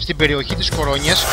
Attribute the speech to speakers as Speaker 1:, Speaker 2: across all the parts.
Speaker 1: στην περιοχή της Κορώνιας.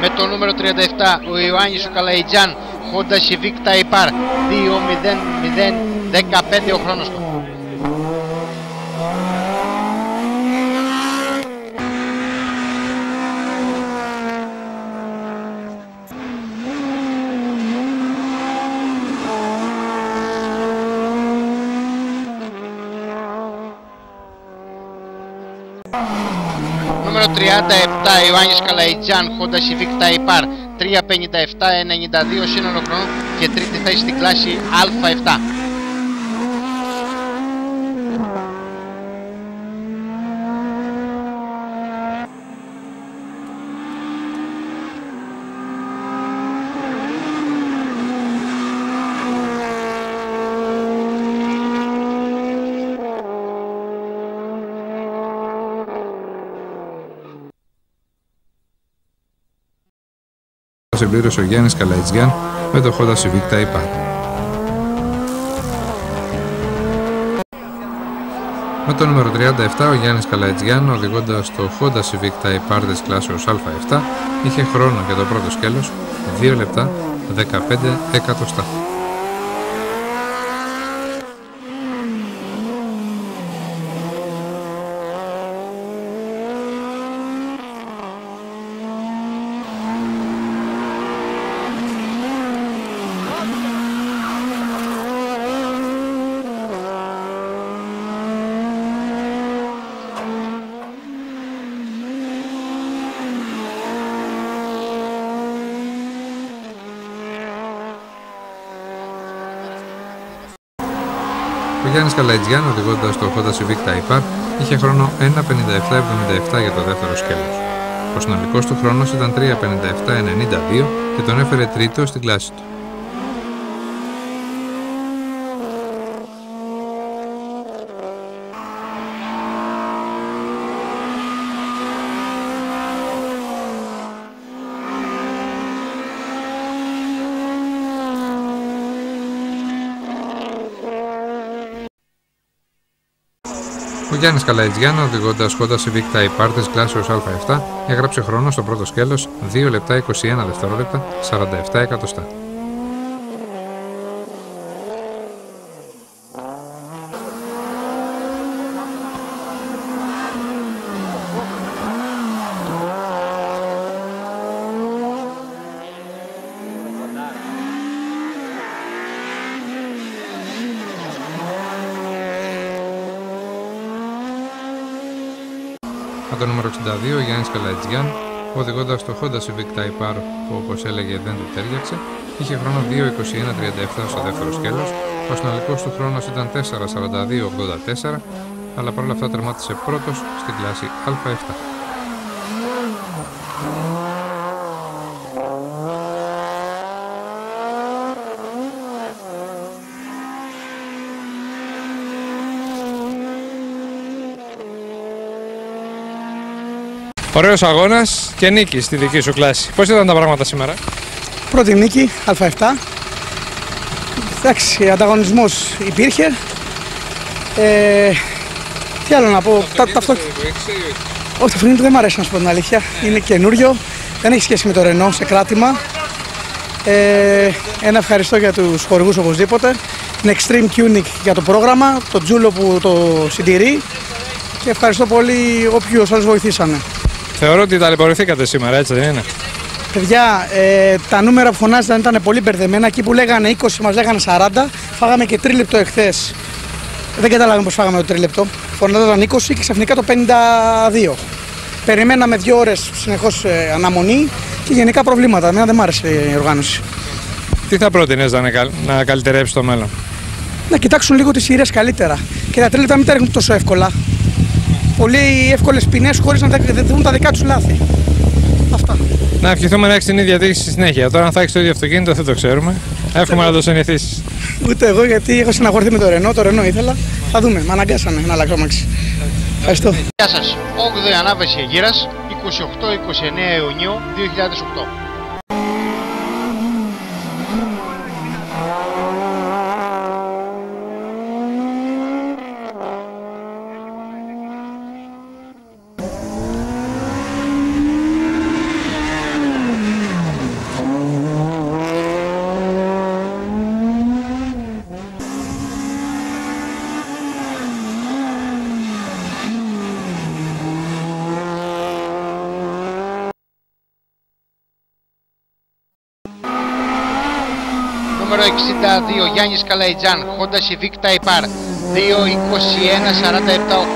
Speaker 1: Με το νούμερο 37 ο Ιωάννης ο Καλαϊτζάν, Honda Civic Type R, 2.0015 ο χρόνος του. Νούμερο 37 Ιωάννης Καλαϊτζάν, Honda Civic Type R, 3.57.92 σύνολο χρόνου και τρίτη θέση στην κλάση Α7.
Speaker 2: Συμπλήρωσε ο Γιάννης Καλαϊτζιάν με το Honda Civic Type R. Με το νούμερο 37 ο Γιάννης Καλαϊτζιάν, οδηγώντας το Honda Civic Type R της κλάσεως Α7, είχε χρόνο για το πρώτο σκέλος 2 λεπτά 15 εκατοστά. Ο Γιάννης Καλαϊτζιάν, οδηγώντας το Honda Civic Type R, είχε χρόνο 1.57.77 για το δεύτερο σκέλος. Ο συνολικός του χρόνος ήταν 3.57.92 και τον έφερε τρίτο στην κλάση του. Ο Γιάννης Καλαϊτζιάν, οδηγώντας Honda Civic Type R της κλάσεως Α7, έγραψε χρόνο στο πρώτο σκέλος 2 λεπτά 21 δευτερόλεπτα 47 εκατοστά. Με το νούμερο 62 ο Γιάννης Καλαϊτζιάν, οδηγώντας το Honda Civic Type R που όπως έλεγε δεν του τέριαξε, είχε χρόνο 2.21.37 στο δεύτερο σκέλος, ο συνολικός του χρόνος ήταν 4.42.84, αλλά παρόλα αυτά τερμάτισε πρώτος στην κλάση Α7.
Speaker 3: Ωραίος αγώνας και νίκη στη δική σου κλάση. Πώς ήταν τα πράγματα σήμερα?
Speaker 4: Πρώτη νίκη, Α7. Εντάξει, ανταγωνισμός υπήρχε. Τι άλλο να πω, Όχι, το αυτοκίνητο δεν μου αρέσει να σου πω την αλήθεια. Είναι καινούριο, δεν έχει σχέση με το Renault σε κράτημα. Ένα ευχαριστώ για τους χορηγούς οπωσδήποτε. Είναι Extreme Tuning για το πρόγραμμα, το Τζούλο που το συντηρεί και ευχαριστώ πολύ όποιους άλλους βοηθήσανε.
Speaker 3: Θεωρώ ότι ταλαιπωρηθήκατε σήμερα, έτσι δεν είναι?
Speaker 4: Παιδιά, τα νούμερα που φωνάζαν ήταν πολύ μπερδεμένα. Εκεί που λέγανε 20 μας λέγανε 40. Φάγαμε και τρίλεπτο εχθές. Δεν καταλάβαμε πώς φάγαμε το τρίλεπτο. Φωνάζαν 20 και ξαφνικά το 52. Περιμέναμε 2 ώρες συνεχώς αναμονή και γενικά προβλήματα. Εμένα δεν μ' άρεσε η οργάνωση.
Speaker 3: Τι θα πρότεινες να καλυτερέψει το μέλλον?
Speaker 4: Να κοιτάξουν λίγο τις σειρές καλύτερα και τα τρίλεπτα μην τα ρίχνουν τόσο εύκολα. Πολύ εύκολες ποινές χωρίς να δουν τα δικά τους λάθη. Αυτά.
Speaker 2: Να ευχηθούμε να έχεις την ίδια τύχη στη συνέχεια. Τώρα, αν θα έχεις το ίδιο αυτοκίνητο, δεν το ξέρουμε. Εύχομαι να το συνηθίσεις.
Speaker 4: Ούτε εγώ, γιατί έχω συναγορθεί με το Renault. Το Renault ήθελα. Θα δούμε. Με αναγκάσανε να αλλάξω αμάξι. Ευχαριστώ.
Speaker 1: Γεια σας. 8η ανάβαση Αιγύρας, 28-29 Ιουνίου 2008. Νούμερο 62 Γιάννης Καλαϊτζάν, Honda Civic Type R, 2-21-47.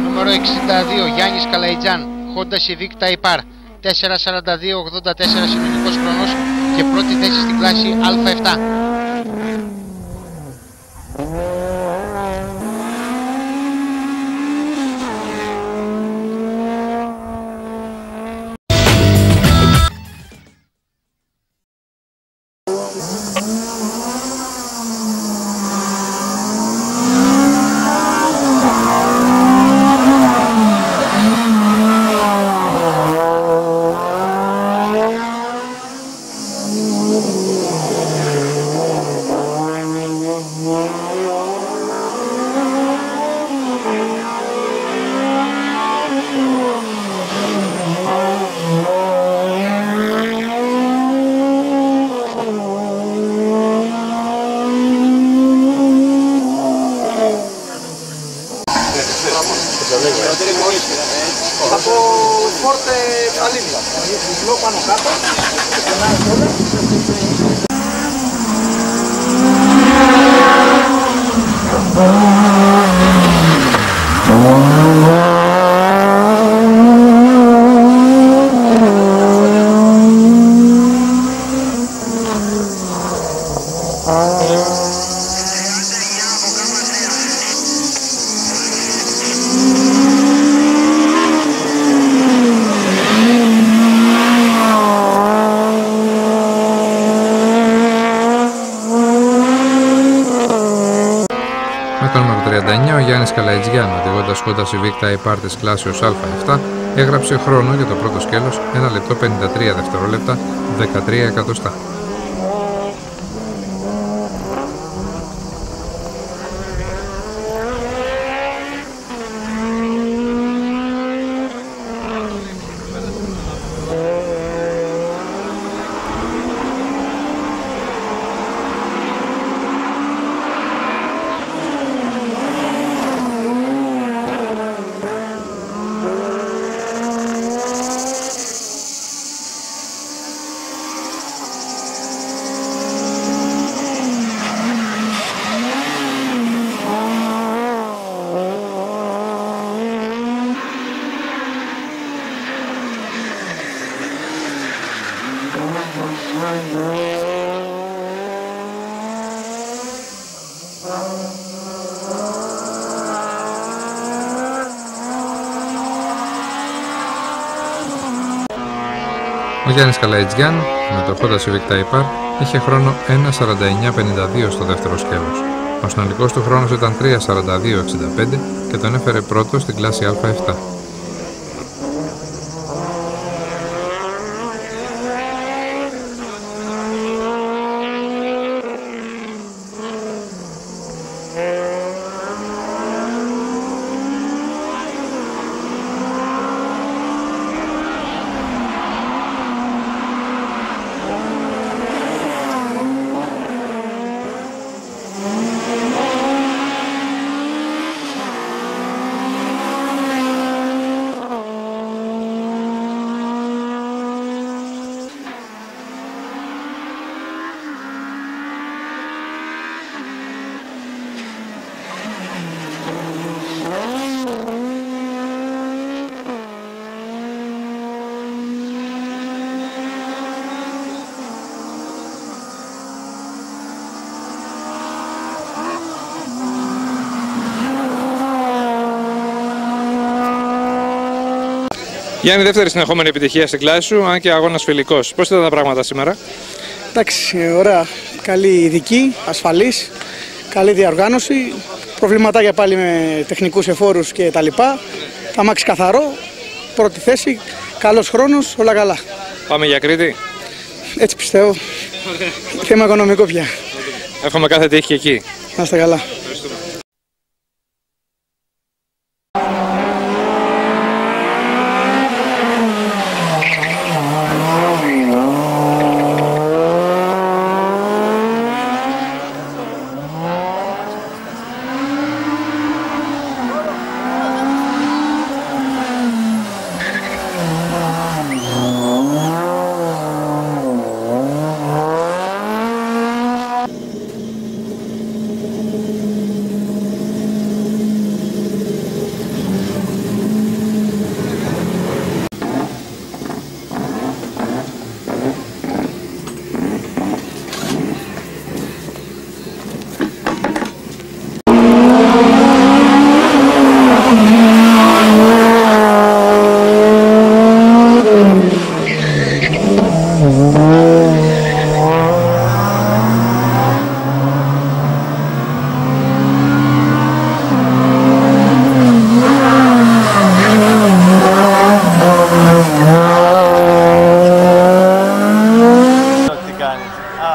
Speaker 1: Νούμερο 62 Γιάννης Καλαϊτζάν, Honda Civic Type R, 4:42-84 συνολικός χρόνος και πρώτη θέση στην κλάση Α7.
Speaker 4: Από σπορτ αλήθεια. Διπλό πάνω κάτω.
Speaker 2: Με το νούμερο 39, ο Γιάννης Καλαϊτζιάν, οδηγώντας Honda Civic Type R της κλάσεως Α7, έγραψε χρόνο για το πρώτο σκέλος 1 λεπτό 53 δευτερόλεπτα 13 εκατοστά. Ο Γιάννης Καλαϊτζιάν με το Honda Civic Type R είχε χρόνο 1:49:52 στο δεύτερο σκέλος. Ο συνολικός του χρόνος ήταν 3:42:65 και τον έφερε πρώτο στην κλάση Α7.
Speaker 3: Γιάννη, δεύτερη συνεχόμενη επιτυχία στην κλάση σου, αν και αγώνας φιλικός. Πώς ήταν τα πράγματα σήμερα?
Speaker 4: Εντάξει, ωραία. Καλή ειδική, ασφαλής, καλή διαοργάνωση. Προβληματάκια πάλι με τεχνικούς εφόρους και τα λοιπά. Τα αμάξι καθαρό, πρώτη θέση, καλός χρόνος, όλα καλά.
Speaker 3: Πάμε για Κρήτη.
Speaker 4: Έτσι πιστεύω. Θέμα οικονομικό πια.
Speaker 3: Εύχομαι κάθε τύχη και εκεί.
Speaker 4: Να είστε καλά.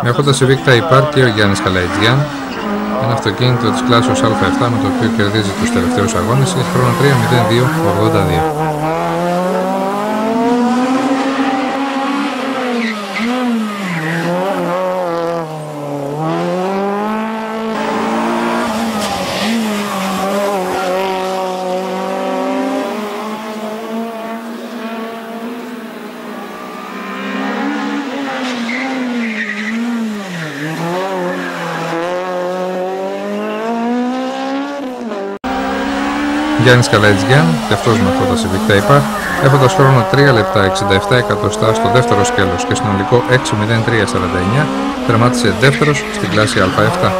Speaker 2: Με Honda Civic Type R και ο Γιάννης Καλαϊτζιάν, ένα αυτοκίνητο της κλάσης Α7 με το οποίο κερδίζει τους τελευταίους αγώνες, έχει χρόνο 3.02.82. Γιάννης Καλαϊτζιάν, και αυτός με Honda Civic Type R, έχοντας χρόνο 3 λεπτά 67 εκατοστά στο δεύτερο σκέλος και συνολικό 6.03.49, τερμάτισε δεύτερος στην κλάση Α7.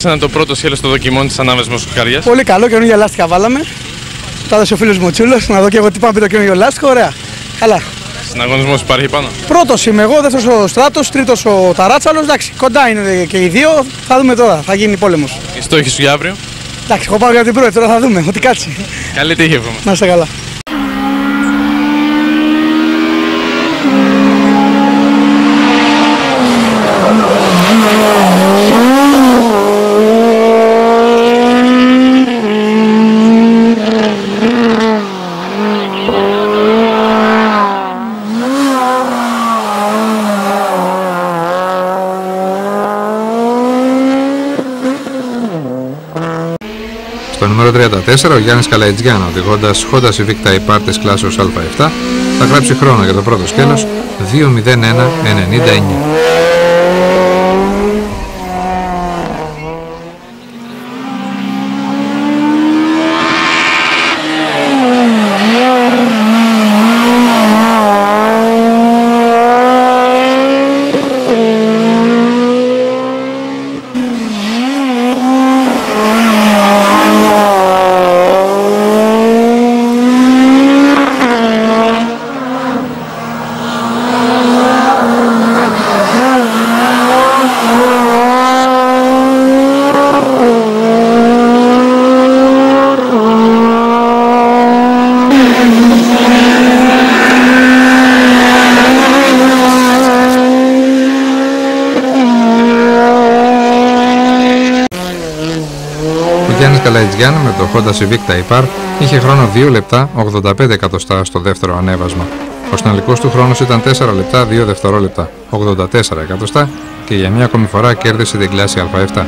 Speaker 3: Ήταν το πρώτο σκέλος των δοκιμών της ανάμεσης μοσοκαριάς.
Speaker 4: Πολύ καλό, καινούργια λάστιχα βάλαμε. Τα έδωσε ο φίλος μου ο Τσούλος, να δω και εγώ τι πάμε το καινούργιο λάστιχο, ωραία. Καλά.
Speaker 3: Συναγωνισμός υπάρχει πάνω.
Speaker 4: Πρώτος είμαι εγώ, δεύτερος ο Στράτος, τρίτος ο Ταράτσαλος. Εντάξει, κοντά είναι και οι δύο. Θα δούμε τώρα, θα γίνει πόλεμος.
Speaker 3: Οι στόχοι σου για αύριο?
Speaker 4: Εντάξει, εγώ πάω για την πρώτη, τώρα θα δούμε, ό,τι κάτσει.
Speaker 3: Καλή τύχη εύχομαι.
Speaker 4: Να είστε καλά.
Speaker 2: Στο νούμερο 34, ο Γιάννης Καλαϊτζιάν, οδηγώντας Honda Civic Type R της κλάσης Α7, θα γράψει χρόνο για το πρώτο σκέλος 2.01.99. Γιάννης Καλαϊτζιάν με το Honda Civic Type R είχε χρόνο 2 λεπτά 85 εκατοστά στο δεύτερο ανέβασμα. Ο συνολικός του χρόνος ήταν 4 λεπτά 2 δευτερόλεπτα 84 εκατοστά και για μια ακόμη φορά κέρδισε την κλάση Α7.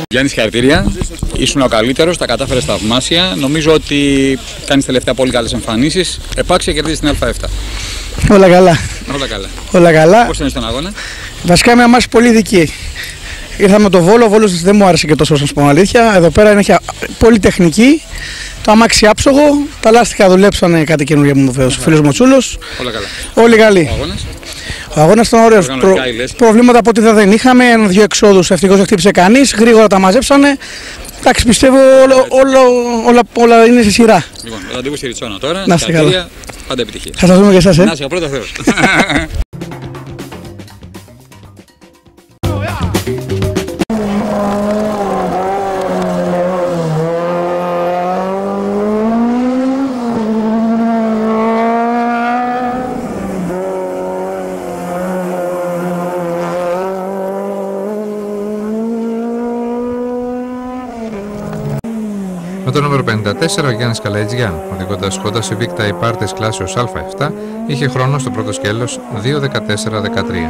Speaker 5: Γιάννη, συγχαρητήρια. Ήσουν ο καλύτερος, τα κατάφερες θαυμάσια. Νομίζω ότι κάνεις τελευταία πολύ καλές εμφανίσεις. Επάξια κερδίζεις την Α7.
Speaker 4: Όλα καλά.
Speaker 5: Όλα καλά.
Speaker 4: Όλα καλά.
Speaker 5: Πώς ήταν στον αγώνα?
Speaker 4: Βασικά μια μάχη πολύ δική. Ήρθαμε με το Βόλο, ο Βόλος δεν μου άρεσε και τόσο, να σου πω αλήθεια. Εδώ πέρα είναι πολύ τεχνική. Το αμάξι άψογο, τα λάστιχα δουλέψανε, κάτι καινούργια μου βέβαια. Ο φίλος μου Τσούλος.
Speaker 5: Όλα καλά.
Speaker 4: Όλοι καλοί.
Speaker 5: Ο αγώνας?
Speaker 4: Ο αγώνας ήταν ωραίος. Προβλήματα από ό,τι δεν είχαμε. Ένα-δύο εξόδους ευτυχώς δεν χτύπησε κανείς. Γρήγορα τα μαζέψανε. Εντάξει, πιστεύω όλα είναι σε σειρά.
Speaker 5: Λοιπόν, ραντεβού στη Ριτσόνα τώρα.
Speaker 4: Να είστε καλά.
Speaker 5: Πάντα επιτυχία.
Speaker 4: Θα σας δούμε και εσάς.
Speaker 5: Να είσαι ο πρώτος Θεός.
Speaker 2: Με το νούμερο 54 ο Γιάννης Καλαϊτζιάν, οδηγώντας Honda Civic Type R της κλάσεως Α7, είχε χρόνο στο πρώτο σκέλος 2:14:13.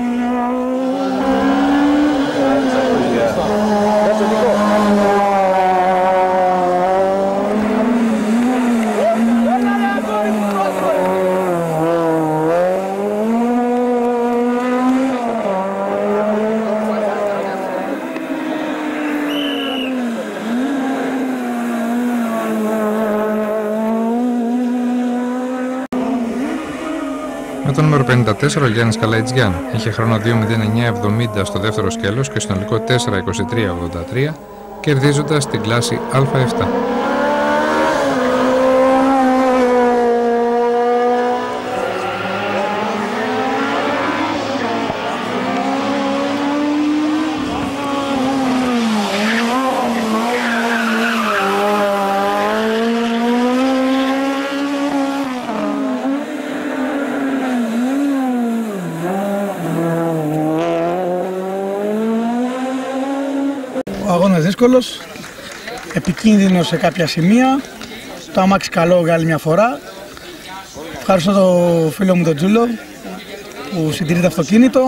Speaker 2: Με το νούμερο 54 ο Γιάννης Καλαϊτζιάν είχε χρόνο 2:09:70 στο δεύτερο σκέλος και συνολικό 4:23:83, κερδίζοντας την κλάση Α7.
Speaker 4: Ο αγώνας δύσκολος, επικίνδυνος σε κάποια σημεία. Το αμάξι καλό για άλλη μια φορά. Ευχαριστώ τον φίλο μου τον Τζούλο που συντηρεί το αυτοκίνητο.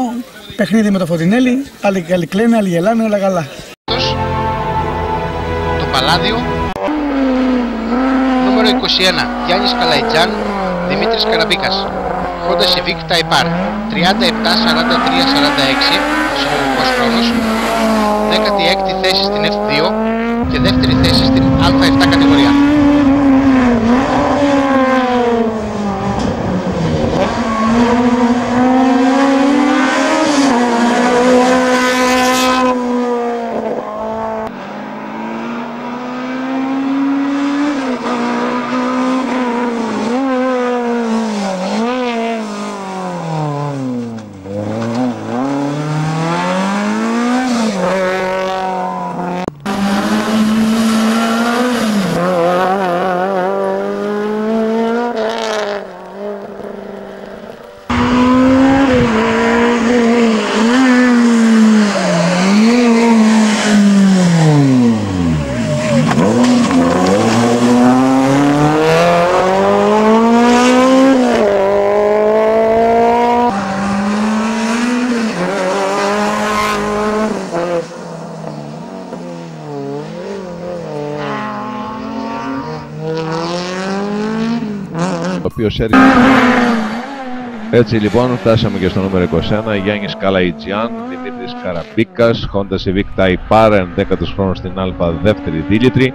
Speaker 4: Παιχνίδι με το Φωτεινέλη, άλλοι κλαίνε, άλλοι γελάνε, όλα καλά.
Speaker 1: Το Παλάδιο. Νούμερο 21 Γιάννης Καλαϊτζιάν, Δημήτρης Καραμπίκας. Honda Civic Type R 37:43:46 συνολικός χρόνος, 16η θέση στην F2 και δεύτερη θέση στην Α7 κατηγορία.
Speaker 6: Έτσι λοιπόν φτάσαμε και στο νούμερο 21, Γιάννης Καλαϊτζιάν, Δημήτρης Καραμπίκας, Honda Civic Type R, 11ος χρόνος στην Α2η δίλητρη.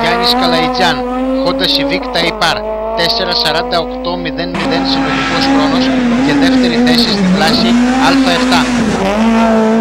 Speaker 1: Γιάννης Καλαϊτζάν, Honda Civic Type R, 4.48.00 συλλογικός χρόνος και δεύτερη θέση στην κλάση Α7.